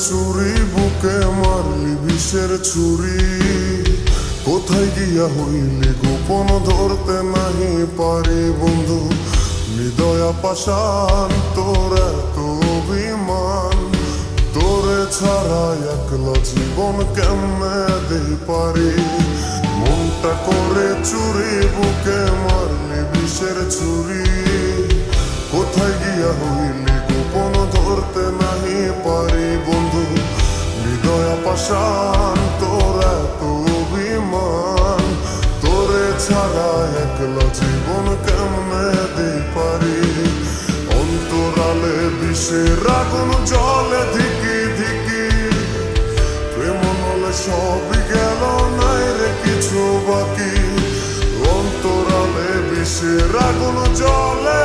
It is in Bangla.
চুরি, বুকে মারলি বিষের ছুরি। কোথায় গিয়া হইলি গোপন, ধরতে নাহি পারি বন্ধু। হৃদয়া পাষাণ, তোর এত অভিমান, তোরে ছাড়া একলা জীবন কেমনে দিই পারি। মনটা করে চুরি, বুকে মারলি বিষের ছুরি। কোথায় গিয়া হইলি গোপন, ধরতে নাহি পারি বন্ধু। হৃদয়া পাষাণ, তোর এত অভিমান, তোরে ছাড়া একলা জীবন কেমনে দিই পারি। অন্তরালে বিষের আগুন জলে ধিকি ধিকি, প্রেম নলে সবই গেল, নাই রে কিছু বাকি। অন্তরালে বিষের আগুন জলে